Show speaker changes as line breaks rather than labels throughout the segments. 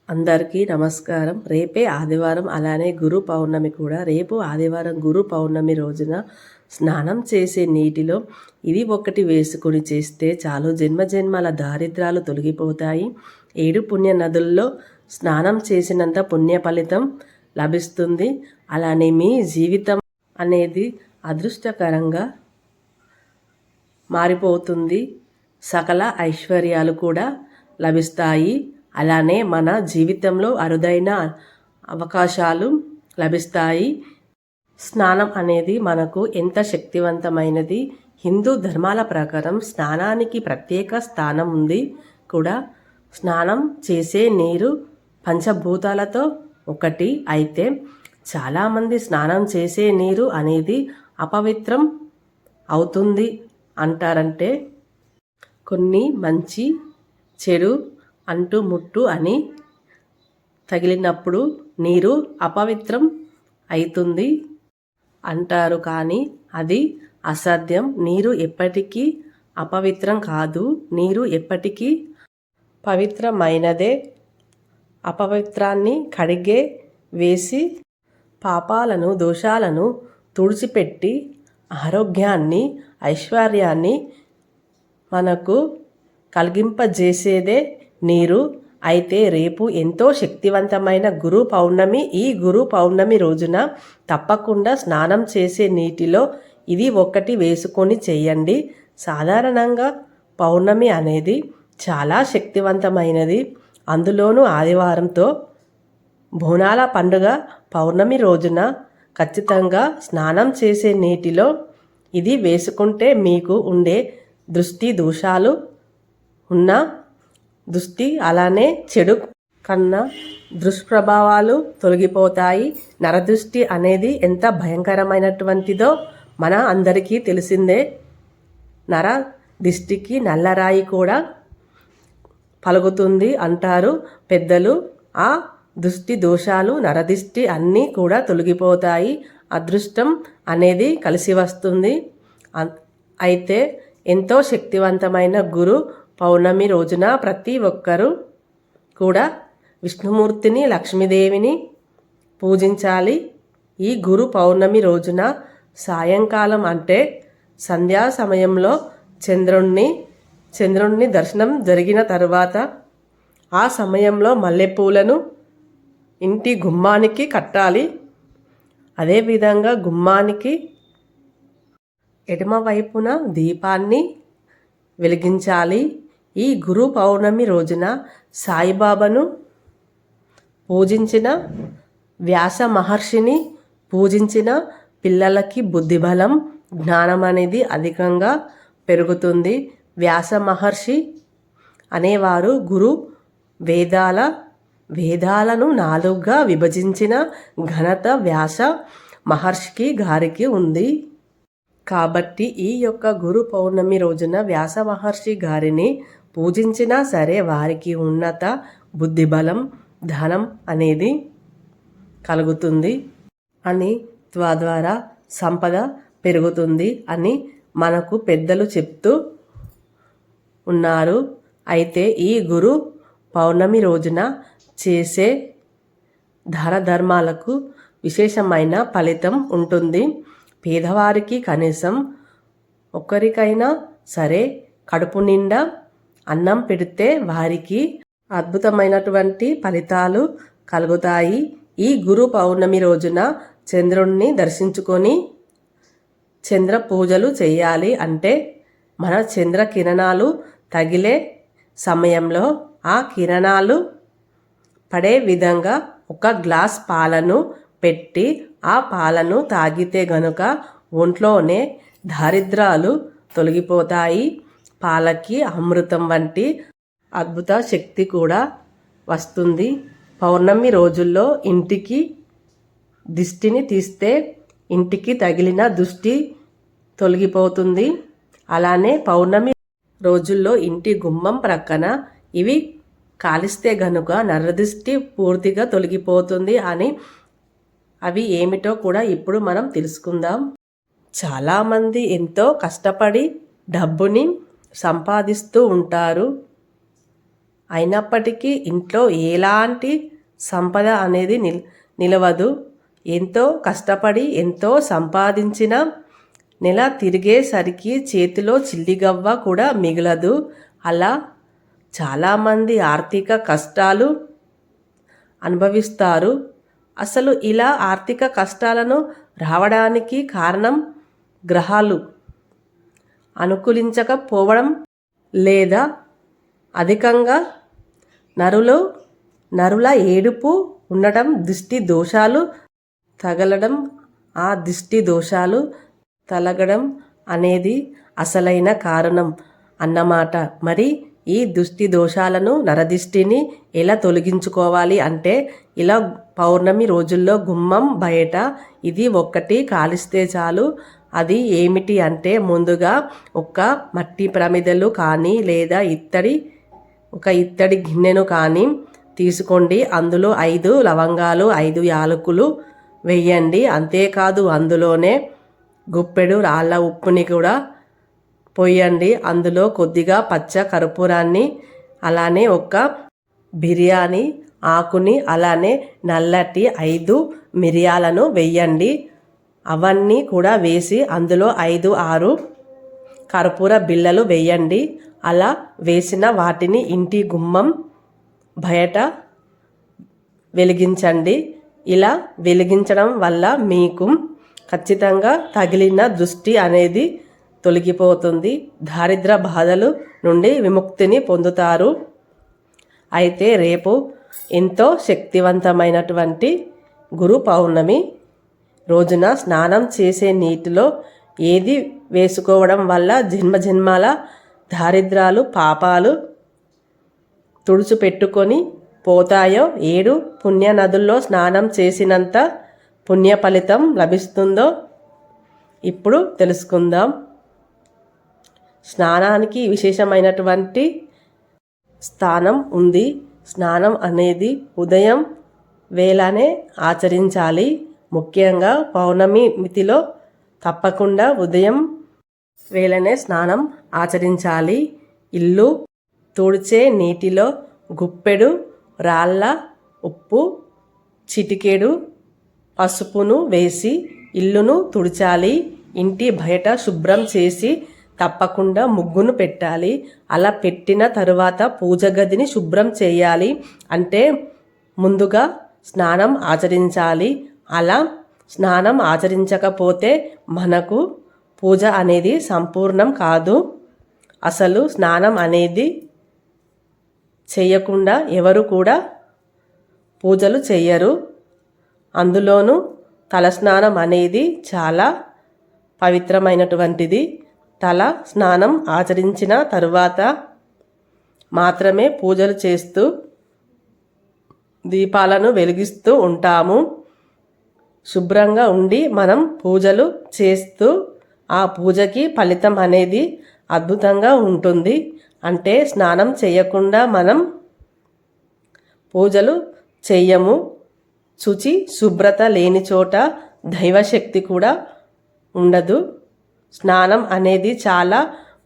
అందరికీ నమస్కారం. రేపే ఆదివారం, అలానే గురు పౌర్ణమి కూడా. రేపు ఆదివారం గురు పౌర్ణమి రోజున స్నానం చేసే నీటిలో ఇది ఒకటి వేసుకొని చేస్తే చాలు జన్మజన్మల దారిద్రాలు తొలగిపోతాయి. 7 పుణ్య నదుల్లో స్నానం చేసినంత పుణ్య ఫలితం లభిస్తుంది. అలానే మీ జీవితం అనేది అదృష్టకరంగా మారిపోతుంది. సకల ఐశ్వర్యాలు కూడా లభిస్తాయి. అలానే మన జీవితంలో అరుదైన అవకాశాలు లభిస్తాయి. స్నానం అనేది మనకు ఎంత శక్తివంతమైనది. హిందూ ధర్మాల ప్రకారం స్నానానికి ప్రత్యేక స్థానం ఉంది కూడా. స్నానం చేసే నీరు పంచభూతాలతో ఒకటి. అయితే చాలామంది స్నానం చేసే నీరు అనేది అపవిత్రం అవుతుంది అంటారంటే కొన్ని మంచి చెడు అంటు ముట్టు అని తగిలినప్పుడు నీరు అపవిత్రం అవుతుంది అంటారు. కానీ అది అసాధ్యం. నీరు ఎప్పటికీ అపవిత్రం కాదు. నీరు ఎప్పటికీ పవిత్రమైనదే. అపవిత్రాన్ని కడిగే వేసి పాపాలను దోషాలను తుడిచిపెట్టి ఆరోగ్యాన్ని ఐశ్వర్యాన్ని మనకు కలిగింపజేసేదే నీరు. అయితే రేపు ఎంతో శక్తివంతమైన గురు పౌర్ణమి. ఈ గురు పౌర్ణమి రోజున తప్పకుండా స్నానం చేసే నీటిలో ఇది ఒకటి వేసుకొని చేయండి. సాధారణంగా పౌర్ణమి అనేది చాలా శక్తివంతమైనది. అందులోనూ ఆదివారంతో బోనాల పండుగ పౌర్ణమి రోజున ఖచ్చితంగా స్నానం చేసే నీటిలో ఇది వేసుకుంటే మీకు ఉండే దృష్టి దోషాలు ఉన్న దృష్టి అలానే చెడు కన్నా దుష్ప్రభావాలు తొలగిపోతాయి. నరదృష్టి అనేది ఎంత భయంకరమైనటువంటిదో మన అందరికీ తెలిసిందే. నర దిష్టికి నల్లరాయి కూడా పలుకుతుంది అంటారు పెద్దలు. ఆ దృష్టి దోషాలు నరదిష్టి అన్నీ కూడా తొలగిపోతాయి. అదృష్టం అనేది కలిసి వస్తుంది. అయితే ఎంతో శక్తివంతమైన గురు పౌర్ణమి రోజున ప్రతి ఒక్కరూ కూడా విష్ణుమూర్తిని లక్ష్మీదేవిని పూజించాలి. ఈ గురు పౌర్ణమి రోజున సాయంకాలం అంటే సంధ్యా సమయంలో చంద్రుణ్ణి దర్శనం జరిగిన తర్వాత ఆ సమయంలో మల్లెపూలను ఇంటి గుమ్మానికి కట్టాలి. అదేవిధంగా గుమ్మానికి ఎడమవైపున దీపాన్ని వెలిగించాలి. ఈ గురు పౌర్ణమి రోజున సాయిబాబాను పూజించిన, వ్యాస మహర్షిని పూజించిన పిల్లలకి బుద్ధిబలం జ్ఞానం అనేది అధికంగా పెరుగుతుంది. వ్యాస మహర్షి అనేవారు గురు వేదాలను 4గా విభజించిన ఘనత వ్యాస మహర్షికి గారికి ఉంది. కాబట్టి ఈ యొక్క గురు పౌర్ణమి రోజున వ్యాస మహర్షి గారిని పూజించినా సరే వారికి ఉన్నత బుద్ధిబలం ధనం అనేది కలుగుతుంది అని తద్వారా సంపద పెరుగుతుంది అని మనకు పెద్దలు చెప్తూ ఉన్నారు. అయితే ఈ గురు పౌర్ణమి రోజున చేసే దాన ధర్మాలకు విశేషమైన ఫలితం ఉంటుంది. పేదవారికి కనీసం ఒక్కరికైనా సరే కడుపు నిండా అన్నం పెడితే వారికి అద్భుతమైనటువంటి ఫలితాలు కలుగుతాయి. ఈ గురు పౌర్ణమి రోజున చంద్రుణ్ణి దర్శించుకొని చంద్ర పూజలు చేయాలి. అంటే మన చంద్ర కిరణాలు తగిలే సమయంలో ఆ కిరణాలు పడే విధంగా ఒక గ్లాస్ పాలను పెట్టి ఆ పాలను తాగితే గనుక ఒంట్లోనే దారిద్రాలు తొలగిపోతాయి. పాలకి అమృతం వంటి అద్భుత శక్తి కూడా వస్తుంది. పౌర్ణమి రోజుల్లో ఇంటికి దిష్టిని తీస్తే ఇంటికి తగిలిన దృష్టి తొలగిపోతుంది. అలానే పౌర్ణమి రోజుల్లో ఇంటి గుమ్మం ప్రక్కన ఇవి కాలిస్తే గనుక నరదృష్టి పూర్తిగా తొలగిపోతుంది అని అవి ఏమిటో కూడా ఇప్పుడు మనం తెలుసుకుందాం. చాలామంది ఎంతో కష్టపడి డబ్బుని సంపాదిస్తూ ఉంటారు. అయినప్పటికీ ఇంట్లో ఎలాంటి సంపద అనేది నిలవదు. ఎంతో కష్టపడి ఎంతో సంపాదించిన నెల తిరిగేసరికి చేతిలో చిల్లిగవ్వ కూడా మిగలదు. అలా చాలామంది ఆర్థిక కష్టాలు అనుభవిస్తారు. అసలు ఇలా ఆర్థిక కష్టాలను రావడానికి కారణం గ్రహాలు అనుకూలించకపోవడం లేదా అధికంగా నరుల ఏడుపు ఉండటం, దిష్టి దోషాలు తగలడం, ఆ దిష్టి దోషాలు తలగడం అనేది అసలైన కారణం అన్నమాట. మరి ఈ దిష్టి దోషాలను, నరదిష్టిని ఎలా తొలగించుకోవాలి అంటే ఇలా పౌర్ణమి రోజుల్లో గుమ్మం బయట ఇది ఒక్కటి కాలిస్తే చాలు. అది ఏమిటి అంటే ముందుగా ఒక మట్టి ప్రమిదలు కానీ లేదా ఇత్తడి గిన్నెను కానీ తీసుకోండి. అందులో 5 లవంగాలు 5 యాలకులు వేయండి. అంతేకాదు అందులోనే గుప్పెడు రాళ్ళ ఉప్పుని కూడా పోయండి. అందులో కొద్దిగా పచ్చ కర్పూరాన్ని, అలానే ఒక బిర్యానీ ఆకుని, అలానే నల్లటి 5 మిరియాలను వేయండి. అవన్నీ కూడా వేసి అందులో 5-6 కర్పూర బిళ్ళలు వేయండి. అలా వేసిన వాటిని ఇంటి గుమ్మం బయట వెలిగించండి. ఇలా వెలిగించడం వల్ల మీకు ఖచ్చితంగా తగిలిన దృష్టి అనేది తొలగిపోతుంది. దారిద్ర బాధలు నుండి విముక్తిని పొందుతారు. అయితే రేపు ఎంతో శక్తివంతమైనటువంటి గురు పౌర్ణమి రోజున స్నానం చేసే నీటిలో ఏది వేసుకోవడం వల్ల జన్మజన్మాల దారిద్రాలు పాపాలు తుడిచిపెట్టుకొని పోతాయో, 7 పుణ్య నదుల్లో స్నానం చేసినంత పుణ్య ఫలితం లభిస్తుందో ఇప్పుడు తెలుసుకుందాం. స్నానానికి విశేషమైనటువంటి స్థానం ఉంది. స్నానం అనేది ఉదయం వేళనే ఆచరించాలి. ముఖ్యంగా పౌర్ణమి మితిలో తప్పకుండా ఉదయం వేళనే స్నానం ఆచరించాలి. ఇల్లు తుడిచే నీటిలో గుప్పెడు రాళ్ళ ఉప్పు, చిటికెడు పసుపును వేసి ఇల్లును తుడిచాలి. ఇంటి బయట శుభ్రం చేసి తప్పకుండా ముగ్గును పెట్టాలి. అలా పెట్టిన తరువాత పూజ గదిని శుభ్రం చేయాలి. అంటే ముందుగా స్నానం ఆచరించాలి. అలా స్నానం ఆచరించకపోతే మనకు పూజ అనేది సంపూర్ణం కాదు. అసలు స్నానం అనేది చేయకుండా ఎవరు కూడా పూజలు చెయ్యరు. అందులోనూ తలస్నానం అనేది చాలా పవిత్రమైనటువంటిది. తల స్నానం ఆచరించిన తరువాత మాత్రమే పూజలు చేస్తూ దీపాలను వెలిగిస్తూ ఉంటాము. శుభ్రంగా ఉండి మనం పూజలు చేస్తూ ఆ పూజకి ఫలితం అనేది అద్భుతంగా ఉంటుంది. అంటే స్నానం చేయకుండా మనం పూజలు చెయ్యము. శుభ్రత లేని చోట దైవశక్తి కూడా ఉండదు. స్నానం అనేది చాలా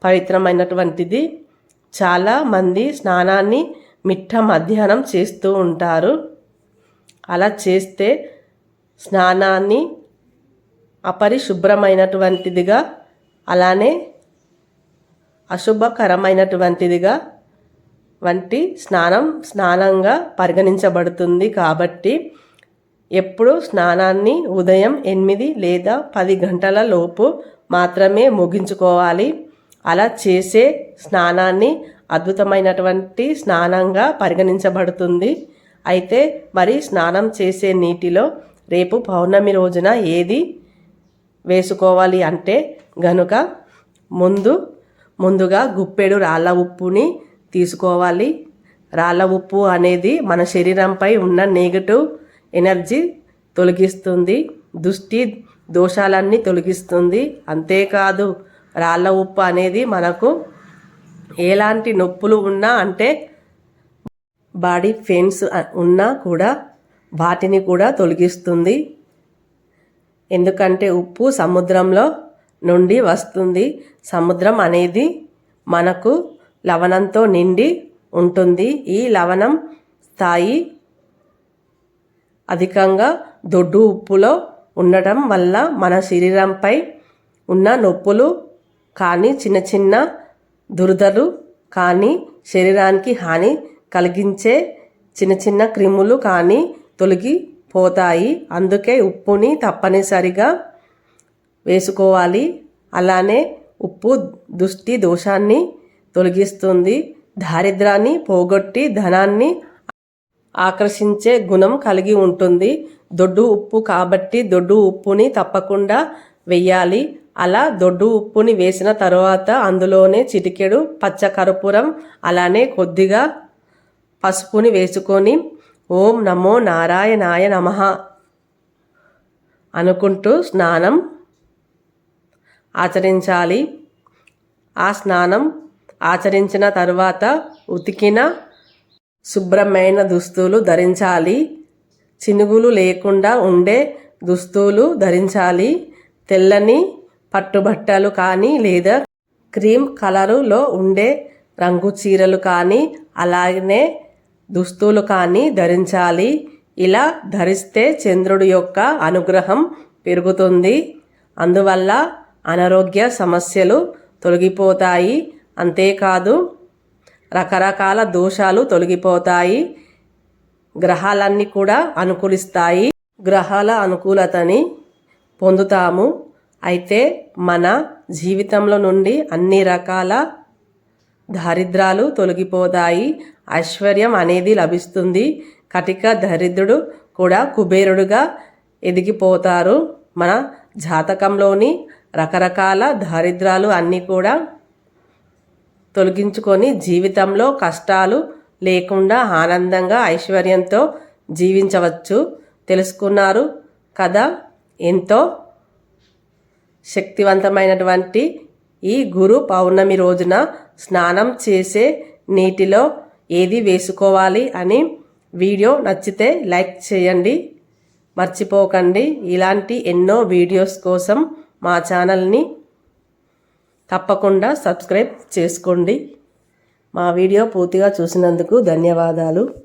పవిత్రమైనటువంటిది. చాలామంది స్నానాన్ని మిట్ట మధ్యాహ్నం చేస్తూ ఉంటారు. అలా చేస్తే స్నానాన్ని అపరిశుభ్రమైనటువంటిదిగా, అలానే అశుభకరమైనటువంటిదిగా స్నానంగా పరిగణించబడుతుంది. కాబట్టి ఎప్పుడు స్నానాన్ని ఉదయం 8 లేదా 10 గంటల లోపు మాత్రమే ముగించుకోవాలి. అలా చేసే స్నానాన్ని అద్భుతమైనటువంటి స్నానంగా పరిగణించబడుతుంది. అయితే మరి స్నానం చేసే నీటిలో రేపు పౌర్ణమి రోజున ఏది వేసుకోవాలి అంటే గనుక ముందుగా గుప్పెడు రాళ్ళ ఉప్పుని తీసుకోవాలి. రాళ్ళ ఉప్పు అనేది మన శరీరంపై ఉన్న నెగటివ్ ఎనర్జీ తొలగిస్తుంది, దృష్టి దోషాలన్నీ తొలగిస్తుంది. అంతేకాదు రాళ్ళ ఉప్పు అనేది మనకు ఎలాంటి నొప్పులు ఉన్నా, అంటే బాడీ పెయిన్స్ ఉన్నా కూడా వాటిని కూడా తొలగిస్తుంది. ఎందుకంటే ఉప్పు సముద్రంలో నుండి వస్తుంది. సముద్రం అనేది మనకు లవణంతో నిండి ఉంటుంది. ఈ లవణం స్థాయి అధికంగా దొడ్డు ఉప్పులో ఉండటం వల్ల మన శరీరంపై ఉన్న నొప్పులు కానీ చిన్న చిన్న దురదలు కానీ శరీరానికి హాని కలిగించే చిన్న చిన్న క్రిములు కానీ తొలగిపోతాయి. అందుకే ఉప్పుని తప్పనిసరిగా వేసుకోవాలి. అలానే ఉప్పు దృష్టి దోషాన్ని తొలగిస్తుంది. దారిద్రాన్ని పోగొట్టి ధనాన్ని ఆకర్షించే గుణం కలిగి ఉంటుంది. దొడ్డు ఉప్పు కాబట్టి దొడ్డు ఉప్పుని తప్పకుండా వెయ్యాలి. అలా దొడ్డు ఉప్పుని వేసిన తర్వాత అందులోనే చిటికెడు పచ్చకర్పూరం అలానే కొద్దిగా పసుపుని వేసుకొని ఓం నమో నారాయణాయ నమః అనుకుంటూ స్నానం ఆచరించాలి. ఆ స్నానం ఆచరించిన తర్వాత ఉతికిన శుభ్రమైన దుస్తులు ధరించాలి. చినుగులు లేకుండా ఉండే దుస్తులు ధరించాలి. తెల్లని పట్టుబట్టలు కానీ లేదా క్రీమ్ కలరులో ఉండే రంగు చీరలు కానీ అలాగనే దుస్తులు కానీ ధరించాలి. ఇలా ధరిస్తే చంద్రుడి యొక్క అనుగ్రహం పెరుగుతుంది. అందువల్ల అనారోగ్య సమస్యలు తొలగిపోతాయి. అంతేకాదు రకరకాల దోషాలు తొలగిపోతాయి. గ్రహాలన్నీ కూడా అనుకూలిస్తాయి. గ్రహాల అనుకూలతని పొందుతాము. అయితే మన జీవితంలో నుండి అన్ని రకాల దారిద్రాలు తొలగిపోతాయి. ఐశ్వర్యం అనేది లభిస్తుంది. కటిక దరిద్రుడు కూడా కుబేరుడుగా ఎదిగిపోతారు. మన జాతకంలోని రకరకాల దారిద్రాలు అన్నీ కూడా తొలగించుకొని జీవితంలో కష్టాలు లేకుండా ఆనందంగా ఐశ్వర్యంతో జీవించవచ్చు. తెలుసుకున్నారు కదా? ఎంతో శక్తివంతమైనటువంటి ఈ గురు పౌర్ణమి రోజున స్నానం చేసే నీటిలో ఏది వేసుకోవాలి అని వీడియో నచ్చితే లైక్ చేయండి. మర్చిపోకండి. ఇలాంటి ఎన్నో వీడియోస్ కోసం మా ఛానల్ని తప్పకుండా సబ్స్క్రైబ్ చేసుకోండి. మా వీడియో పూర్తిగా చూసినందుకు ధన్యవాదాలు.